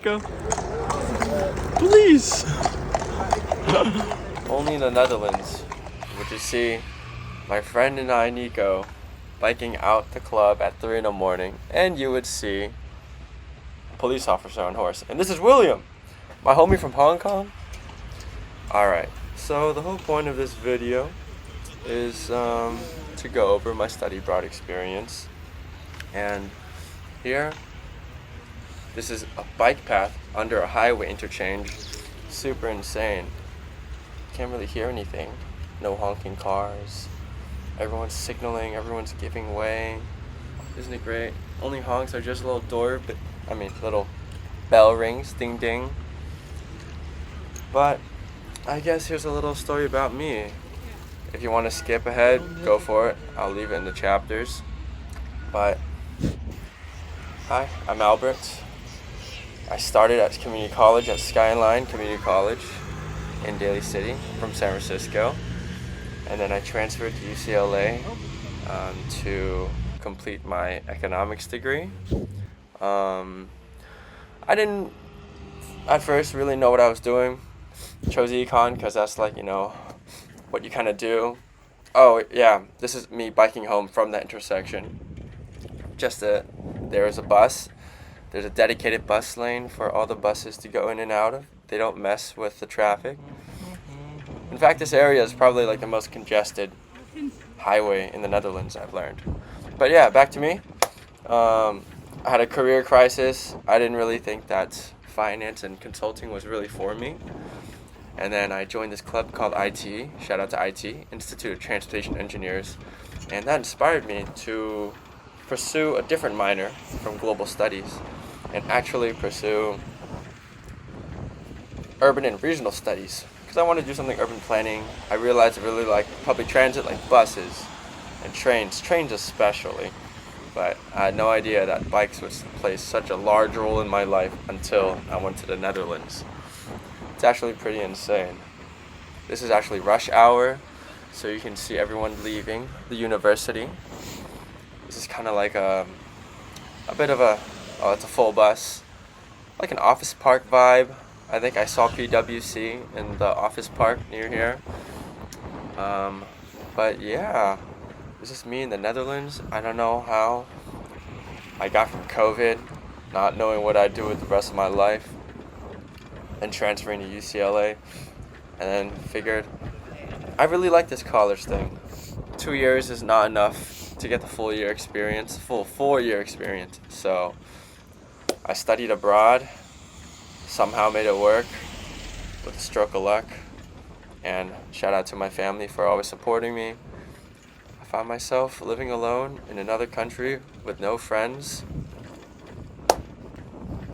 Nico. Please. Only in the Netherlands would you see my friend and I, Nico, biking out the club at 3 in the morning, and you would see a police officer on horse. And this is William, my homie from Hong Kong. Alright, so the whole point of this video is to go over my study abroad experience. And here, this is a bike path under a highway interchange. Super insane. Can't really hear anything. No honking cars. Everyone's signaling, everyone's giving way. Isn't it great? Only honks are just little little bell rings, ding ding. But I guess here's a little story about me. If you want to skip ahead, go for it. I'll leave it in the chapters. But hi, I'm Albert. I started at community college at Skyline Community College in Daly City from San Francisco, and then I transferred to UCLA to complete my economics degree. I didn't at first really know what I was doing. Chose econ because that's what you kind of do. Oh yeah, this is me biking home from that intersection. There is a bus. There's a dedicated bus lane for all the buses to go in and out of. They don't mess with the traffic. In fact, this area is probably the most congested highway in the Netherlands, I've learned. But yeah, back to me. I had a career crisis. I didn't really think that finance and consulting was really for me. And then I joined this club called IT, shout out to IT, Institute of Transportation Engineers. And that inspired me to pursue a different minor from global studies and actually pursue urban and regional studies, because I want to do something urban planning. I realized I really like public transit, like buses and trains especially, but I had no idea that bikes would play such a large role in my life until I went to the Netherlands. It's actually pretty insane. This is actually rush hour, so you can see everyone leaving the university. This is kind of like a bit of it's a full bus, like an office park vibe. I think I saw PwC in the office park near here. But yeah, this is me in the Netherlands. I don't know how I got from COVID, not knowing what I'd do with the rest of my life, and transferring to UCLA, and then figured I really like this college thing. 2 years is not enough to get the full 4-year experience. So I studied abroad, somehow made it work with a stroke of luck, and shout out to my family for always supporting me. I found myself living alone in another country with no friends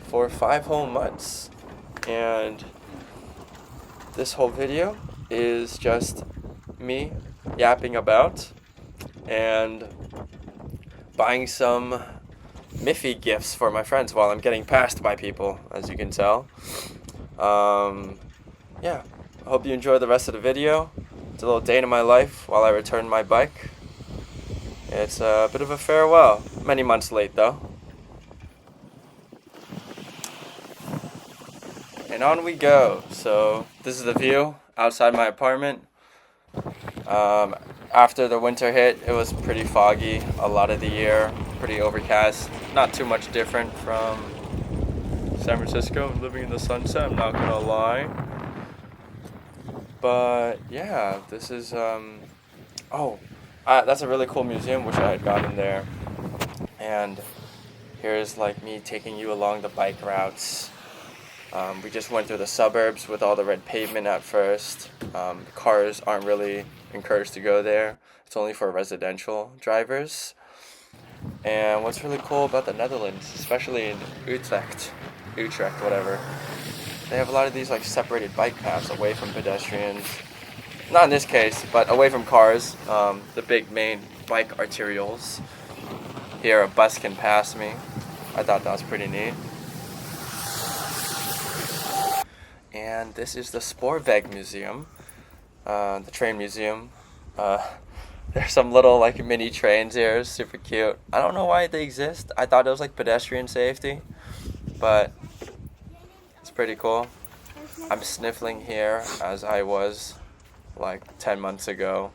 for 5 whole months. And this whole video is just me yapping about and buying some Miffy gifts for my friends while I'm getting passed by people, as you can tell. Yeah, I hope you enjoy the rest of the video. It's a little day in my life while I return my bike. It's a bit of a farewell. Many months late though. And on we go. So this is the view outside my apartment. After the winter hit, it was pretty foggy a lot of the year, pretty overcast. Not too much different from San Francisco, living in the sunset, I'm not gonna lie. But yeah, this is, that's a really cool museum, wish I had gotten there. And here's me taking you along the bike routes. We just went through the suburbs with all the red pavement at first. Cars aren't really encouraged to go there. It's only for residential drivers. And what's really cool about the Netherlands, especially in Utrecht, whatever, they have a lot of these separated bike paths away from pedestrians. Not in this case, but away from cars, the big main bike arterials. Here a bus can pass me. I thought that was pretty neat. And this is the Spoorweg museum, the train museum. There's some little mini trains here, super cute. I don't know why they exist. I thought it was pedestrian safety, but pretty cool. I'm sniffling here as I was like 10 months ago.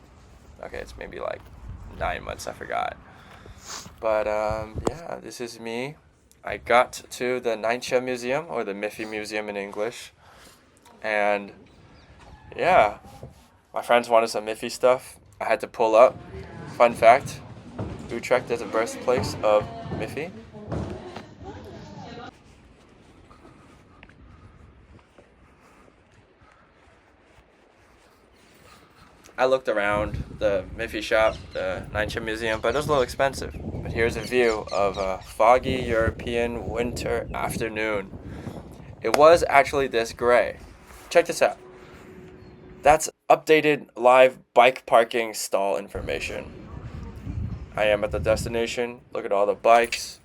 Okay, it's maybe like 9 months, I forgot. But yeah, this is me. I got to the Nijntje Museum, or the Miffy Museum in English. And yeah, my friends wanted some Miffy stuff. I had to pull up. Fun fact, Utrecht is the birthplace of Miffy. I looked around the Miffy shop, the Nijntje Museum, but it was a little expensive. But here's a view of a foggy European winter afternoon. It was actually this gray. Check this out. That's updated live bike parking stall information. I am at the destination. Look at all the bikes.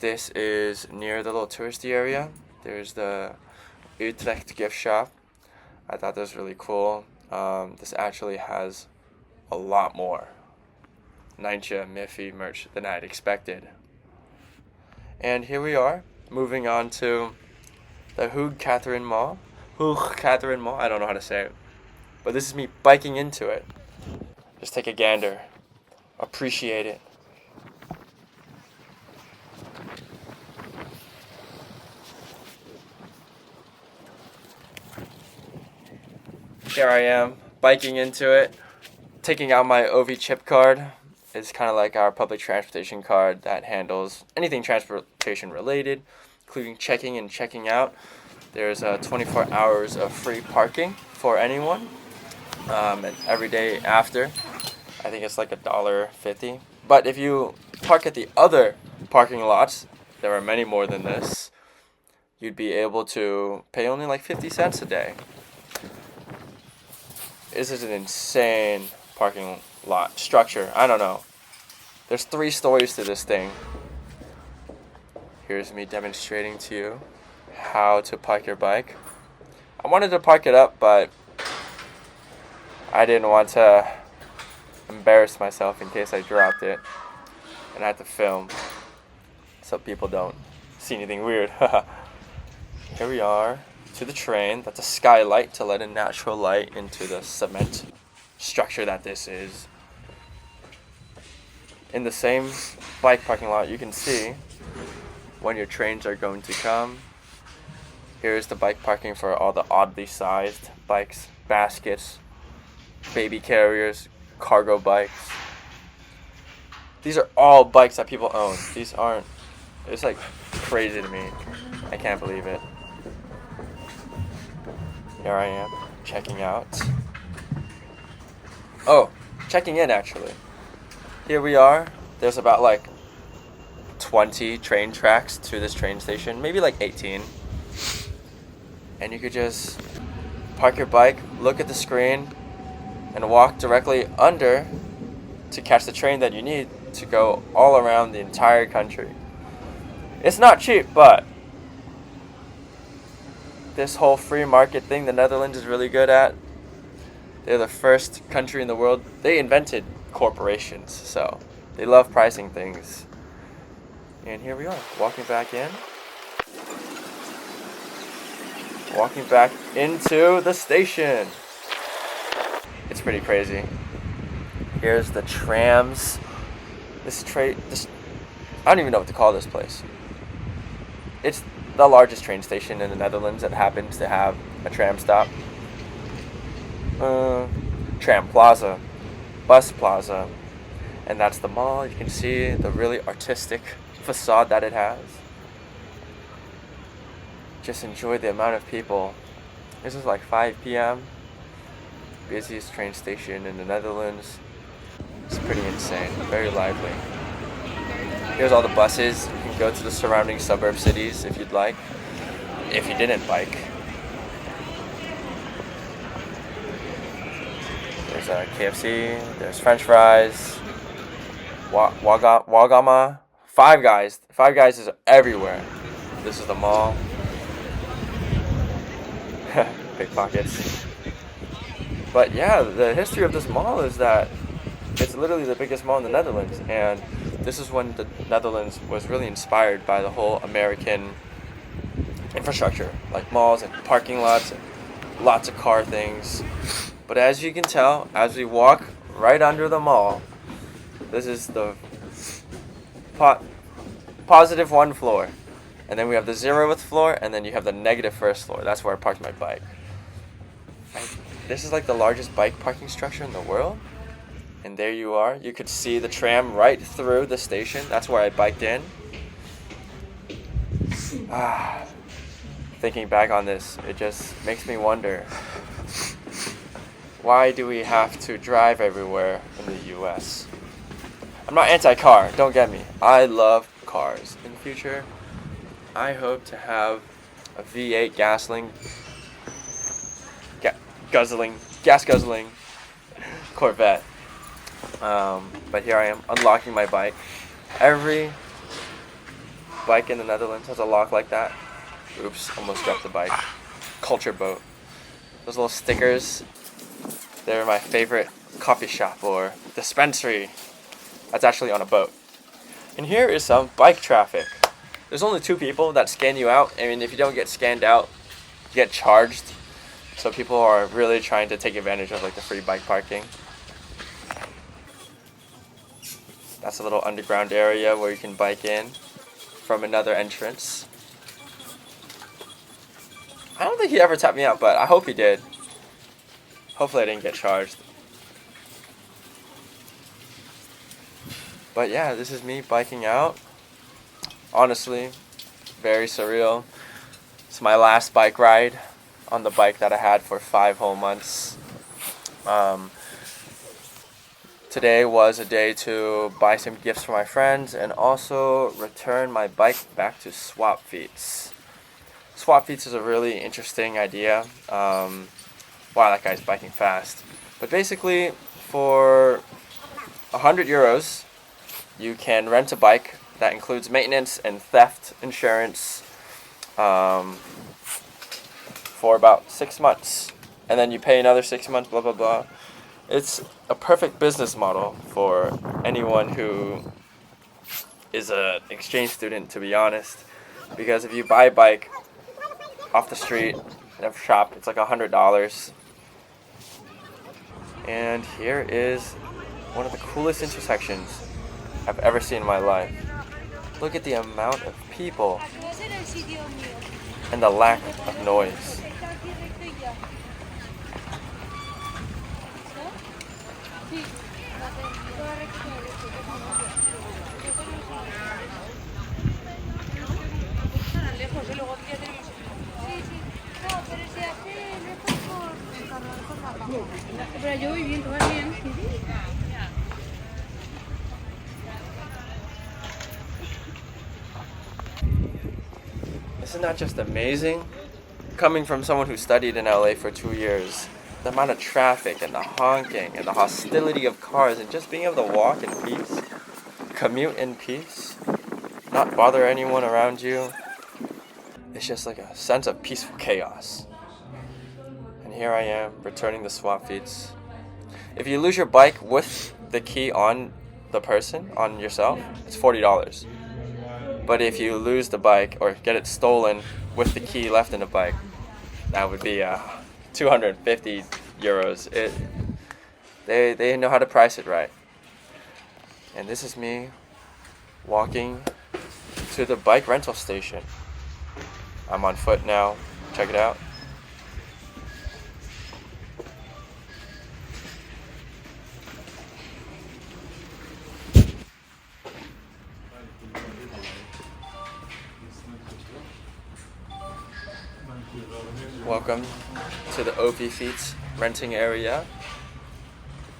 This is near the little touristy area. There's the Utrecht gift shop. I thought this was really cool. This actually has a lot more Nijntje Miffy merch than I had expected. And here we are, moving on to the Hoog Catharijne Mall. Hoog Catharijne Mall, I don't know how to say it. But this is me biking into it. Just take a gander. Appreciate it. Here I am, biking into it, taking out my OV chip card. It's kind of like our public transportation card that handles anything transportation related, including checking and checking out. There's 24 hours of free parking for anyone, and every day after, I think it's like $1.50. But if you park at the other parking lots, there are many more than this, you'd be able to pay only like 50 cents a day. This is an insane parking lot structure. I don't know. There's 3 stories to this thing. Here's me demonstrating to you how to park your bike. I wanted to park it up, but I didn't want to embarrass myself in case I dropped it. And I had to film so people don't see anything weird. Here we are. To the train. That's a skylight to let in natural light into the cement structure that this is. In the same bike parking lot, you can see when your trains are going to come. Here's the bike parking for all the oddly sized bikes, baskets, baby carriers, cargo bikes. These are all bikes that people own. These aren't, it's like crazy to me. I can't believe it. Here I am, checking out. Oh, checking in actually. Here we are. There's about like 20 train tracks to this train station, maybe like 18. And you could just park your bike, look at the screen, and walk directly under to catch the train that you need to go all around the entire country. It's not cheap, but this whole free market thing the Netherlands is really good at. They're the first country in the world. They invented corporations, so they love pricing things. And here we are, walking back in. Walking back into the station. It's pretty crazy. Here's the trams. This I don't even know what to call this place. It's the largest train station in the Netherlands that happens to have a tram stop. Tram plaza, bus plaza, and that's the mall. You can see the really artistic facade that it has. Just enjoy the amount of people. This is like 5 p.m. Busiest train station in the Netherlands. It's pretty insane, very lively. Here's all the buses. You can go to the surrounding suburb cities if you'd like, if you didn't bike. There's a KFC, there's French fries, Wagama, Five Guys. Five Guys is everywhere. This is the mall. Pickpockets. But yeah, the history of this mall is that it's literally the biggest mall in the Netherlands, and this is when the Netherlands was really inspired by the whole American infrastructure, like malls and parking lots and lots of car things. But as you can tell, as we walk right under the mall, this is the positive one floor. And then we have the 0th floor, and then you have the negative first floor. That's where I parked my bike. This is like the largest bike parking structure in the world. And there you are. You could see the tram right through the station. That's where I biked in. Thinking back on this, it just makes me wonder, why do we have to drive everywhere in the US? I'm not anti-car, don't get me. I love cars. In the future, I hope to have a V8 gas guzzling Corvette. But here I am, unlocking my bike. Every bike in the Netherlands has a lock like that. Oops, almost dropped the bike. Culture boat. Those little stickers, they're my favorite coffee shop or dispensary that's actually on a boat. And here is some bike traffic. There's only 2 people that scan you out. I mean, if you don't get scanned out, you get charged. So people are really trying to take advantage of like the free bike parking. That's a little underground area where you can bike in from another entrance. I don't think he ever tapped me out, but I hope he did. Hopefully I didn't get charged. But yeah, this is me biking out. Honestly, very surreal. It's my last bike ride on the bike that I had for 5 whole months. Today was a day to buy some gifts for my friends and also return my bike back to Swapfiets. Swapfiets is a really interesting idea. Wow, that guy's biking fast. But basically, for 100 euros, you can rent a bike that includes maintenance and theft insurance for about 6 months. And then you pay another 6 months, blah, blah, blah. It's a perfect business model for anyone who is an exchange student, to be honest. Because if you buy a bike off the street at a shop, it's like $100. And here is one of the coolest intersections I've ever seen in my life. Look at the amount of people and the lack of noise. Isn't that just amazing? Coming from someone who studied in LA for 2 years, the amount of traffic and the honking and the hostility of cars and just being able to walk in peace, commute in peace, not bother anyone around you. It's just like a sense of peaceful chaos. And here I am, returning the Swapfiets. If you lose your bike with the key on the person, on yourself, it's $40. But if you lose the bike or get it stolen with the key left in the bike, that would be 250 euros. They know how to price it right. And this is me walking to the bike rental station. I'm on foot now. Check it out. Welcome to the Fiets renting area.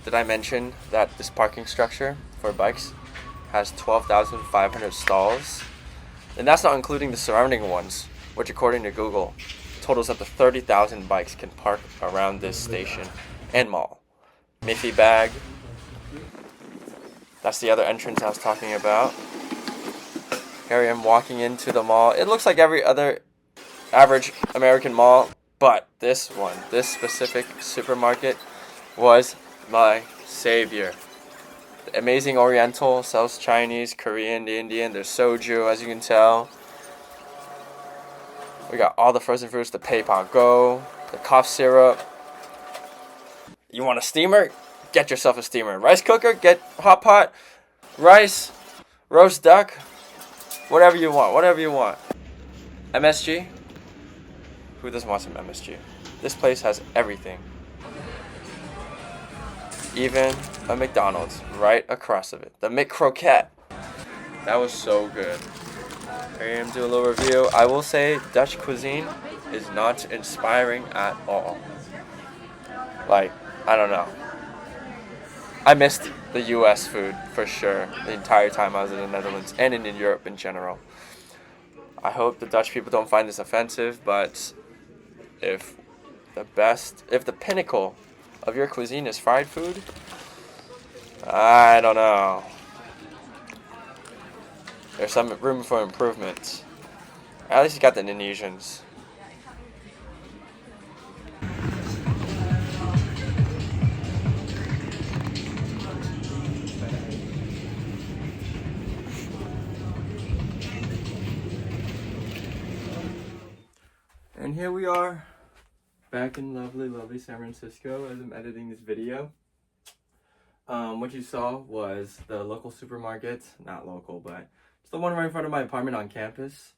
Did I mention that this parking structure for bikes has 12,500 stalls? And that's not including the surrounding ones, which according to Google totals up to 30,000 bikes can park around this station and mall. Miffy bag. That's the other entrance I was talking about. Here I am walking into the mall. It looks like every other average American mall, but this one, this specific supermarket was my savior. The Amazing Oriental sells Chinese, Korean, Indian. There's soju, as you can tell. We got all the frozen fruits, the Paypal Go, the cough syrup. You want a steamer? Get yourself a steamer. Rice cooker? Get hot pot, rice, roast duck, whatever you want, whatever you want. MSG? Who doesn't want some MSG? This place has everything. Even a McDonald's right across of it. The McKroket. That was so good. Here I am doing a little review. I will say Dutch cuisine is not inspiring at all. Like, I don't know. I missed the US food for sure the entire time I was in the Netherlands and in Europe in general. I hope the Dutch people don't find this offensive, but if the pinnacle of your cuisine is fried food, I don't know. There's some room for improvement. At least you got the Indonesians. And here we are, back in lovely, lovely San Francisco as I'm editing this video. What you saw was the local supermarket, not local, but it's the one right in front of my apartment on campus.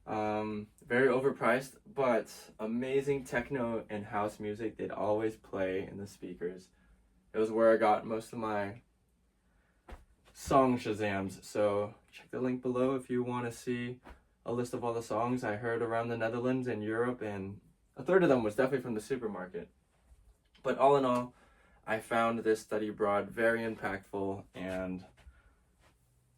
Very overpriced, but amazing techno and house music they'd always play in the speakers. It was where I got most of my song Shazams, so check the link below if you want to see a list of all the songs I heard around the Netherlands and Europe, and a third of them was definitely from the supermarket. But all in all, I found this study abroad very impactful, and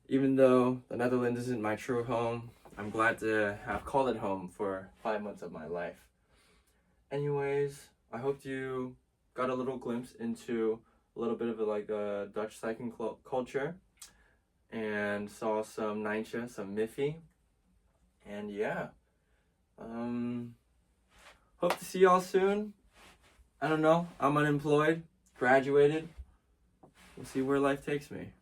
even though the Netherlands isn't my true home, I'm glad to have called it home for 5 months of my life. Anyways, I hope you got a little glimpse into a little bit of a Dutch cycling culture, and saw some Nijntje, some Miffy, and yeah. Hope to see y'all soon. I don't know, I'm unemployed, graduated. We'll see where life takes me.